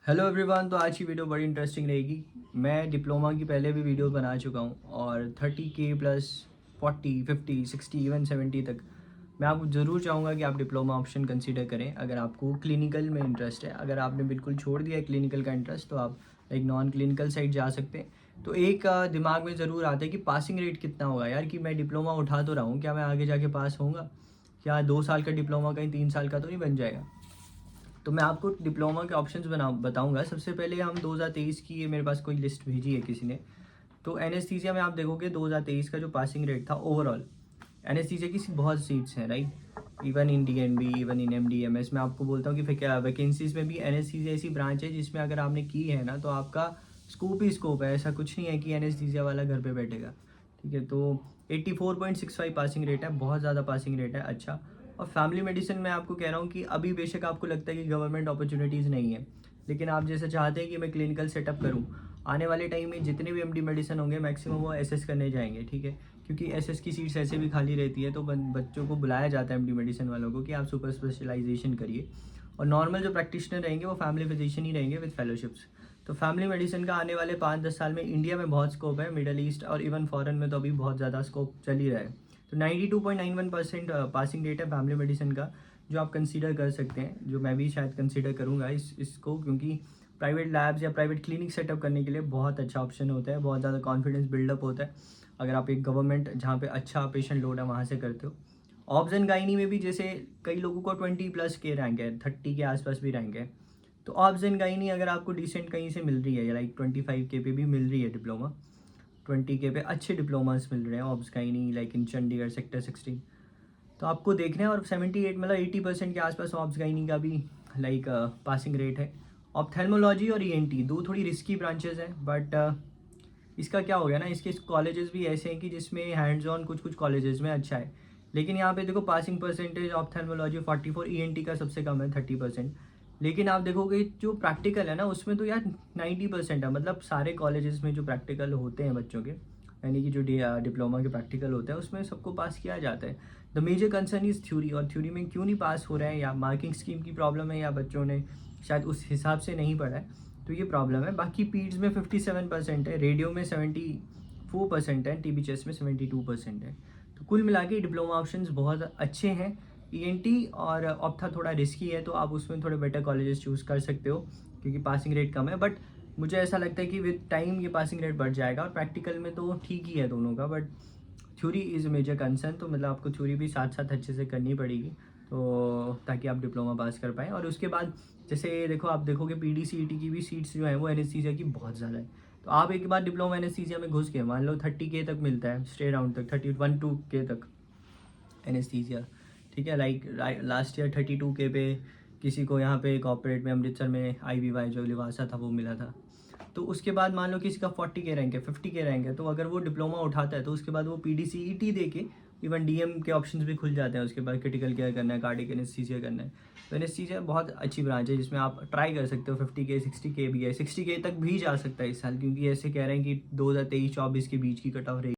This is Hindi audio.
Hello everyone. तो आज की वीडियो बड़ी इंटरेस्टिंग रहेगी। मैं डिप्लोमा की पहले भी वीडियो बना चुका हूँ और 30K प्लस 40, 50, 60, इवन 70 तक मैं आपको ज़रूर चाहूँगा कि आप डिप्लोमा ऑप्शन कंसीडर करें अगर आपको क्लिनिकल में इंटरेस्ट है। अगर आपने बिल्कुल छोड़ दिया है क्लिनिकल का इंटरेस्ट तो आप एक नॉन क्लिनिकल साइड जा सकते हैं। तो एक दिमाग में ज़रूर आता है कि पासिंग रेट कितना होगा यार, कि मैं डिप्लोमा उठा तो रहा हूँ, क्या मैं आगे जाके पास होऊंगा? क्या 2 साल का डिप्लोमा कहीं 3 साल का तो नहीं बन जाएगा? तो मैं आपको डिप्लोमा के ऑप्शंस बताऊंगा। सबसे पहले हम 2023 की, ये मेरे पास कोई लिस्ट भेजी है किसी ने, तो एनेस्थीसिया में आप देखोगे 2023 का जो पासिंग रेट था ओवरऑल, एनेस्थीसिया की बहुत सीट्स हैं right, even in DNB, even in MDMS. मैं आपको बोलता हूँ कि क्या वैकेंसीज में भी एनेस्थीसिया ऐसी ब्रांच है जिसमें अगर आपने की है ना तो आपका स्कोप ही स्कोप है। ऐसा कुछ नहीं है कि एनेस्थीसिया वाला घर पे बैठेगा। ठीक है, तो 84.65 पासिंग रेट है, बहुत ज़्यादा पासिंग रेट है। अच्छा, और फैमिली मेडिसिन में आपको कह रहा हूँ कि अभी बेशक आपको लगता है कि गवर्नमेंट अपॉर्चुनिटीज़ नहीं है, लेकिन आप जैसे चाहते हैं कि मैं क्लिनिकल सेटअप करूँ, आने वाले टाइम में जितने भी एमडी मेडिसिन होंगे मैक्सिमम वो एसएस करने जाएंगे। ठीक है, क्योंकि एसएस की सीट्स ऐसे भी खाली रहती है, तो बच्चों को बुलाया जाता है एमडी मेडिसिन वालों को कि आप सुपर स्पेशलाइजेशन करिए। और नॉर्मल जो प्रैक्टिशनर रहेंगे वो फैमिली फिजिशियन ही रहेंगे विद फेलोशिप्स। तो फैमिली मेडिसिन का आने वाले 5-10 साल में इंडिया में बहुत स्कोप है, मिडल ईस्ट और इवन फॉरेन में तो अभी बहुत ज़्यादा स्कोप चल ही रहा है। तो 92.91% पासिंग रेट है फैमिली मेडिसिन का, जो आप कंसीडर कर सकते हैं, जो मैं भी शायद कंसीडर करूँगा इसको, क्योंकि प्राइवेट लैब्स या प्राइवेट क्लिनिक सेटअप करने के लिए बहुत अच्छा ऑप्शन होता है, बहुत ज़्यादा कॉन्फिडेंस बिल्डअप होता है अगर आप एक गवर्नमेंट जहाँ पे अच्छा पेशेंट लोड है वहाँ से करते हो। ऑब्स एंड गाइनी में भी जैसे कई लोगों को 20+ के रैंक है, 30 के आसपास भी रैंक है। तो ऑब्स एंड गाइनी अगर आपको डिसेंट कहीं से मिल रही है, लाइक 25K पे भी मिल रही है डिप्लोमा, 20K पे अच्छे डिप्लोमास मिल रहे हैं obs gynae, like in Chandigarh sector 16, तो आपको देखना है। और 78 मतलब 80% के आसपास ऑब्स गाइनी का भी लाइक पासिंग रेट है। ऑप्थेल्मोलॉजी और ईएनटी दो थोड़ी रिस्की ब्रांचेज हैं, बट इसका क्या हो गया ना, इसके कॉलेजेस भी ऐसे हैं कि जिसमें हैंड्स ऑन कुछ कुछ कॉलेजेस में अच्छा है, लेकिन यहाँ पे देखो पासिंग परसेंटेज ऑप्थेल्मोलॉजी 44, ईएनटी का सबसे कम है 30%। लेकिन आप देखोगे जो प्रैक्टिकल है ना उसमें तो यार 90% है। मतलब सारे कॉलेजेस में जो प्रैक्टिकल होते हैं बच्चों के, यानी कि जो डिप्लोमा के प्रैक्टिकल होते हैं उसमें सबको पास किया जाता है। The major concern is theory, और थ्योरी में क्यों नहीं पास हो रहे हैं, या मार्किंग स्कीम की प्रॉब्लम है या बच्चों ने शायद उस हिसाब से नहीं पढ़ा है, तो ये प्रॉब्लम है। बाकी पीड्स में 57% है, रेडियो में 74% है, टीबी चेस्ट में 72% है। तो कुल मिला के डिप्लोमा ऑप्शंस बहुत अच्छे हैं। ईएनटी और ऑप्था थोड़ा रिस्की है, तो आप उसमें थोड़े बेटर कॉलेजेस चूज़ कर सकते हो क्योंकि पासिंग रेट कम है। बट मुझे ऐसा लगता है कि विद टाइम ये पासिंग रेट बढ़ जाएगा, और प्रैक्टिकल में तो ठीक ही है दोनों का, but theory is major concern. तो मतलब आपको थ्योरी भी साथ साथ अच्छे से करनी पड़ेगी, तो ताकि आप डिप्लोमा पास कर पाएँ। और उसके बाद जैसे देखो, आप देखोगे पीडीसीईटी की भी सीट्स जो हैं वो एनेस्थीसिया की बहुत ज़्यादा है। तो आप एक बार डिप्लोमा एनेस्थीसिया में घुस गए, मान लो 30K तक मिलता है, स्ट्रेट राउंड तक 31-2K तक एनेस्थीसिया। ठीक है, लाइक लास्ट ईयर 32K पे किसी को यहाँ पे कॉर्पोरेट में अमृतसर में IVY जो लिवासा था वो मिला था। तो उसके बाद मान लो किसी का 40K रैंक है, 50K रैंक है, तो अगर वो डिप्लोमा उठाता है तो उसके बाद वो PDCET दे के इवन डीएम के ऑप्शंस भी खुल जाते हैं। उसके बाद क्रिटिकल केयर करना है, कार्डियक एनेस्थीसिया करना है, तो एनेस्थीसिया बहुत अच्छी ब्रांच है जिसमें आप ट्राई कर सकते हो। 50K 60K भी है, 60K तक भी जा सकता है इस साल, क्योंकि ऐसे कह रहे हैं कि 2023-24 के बीच की कट ऑफ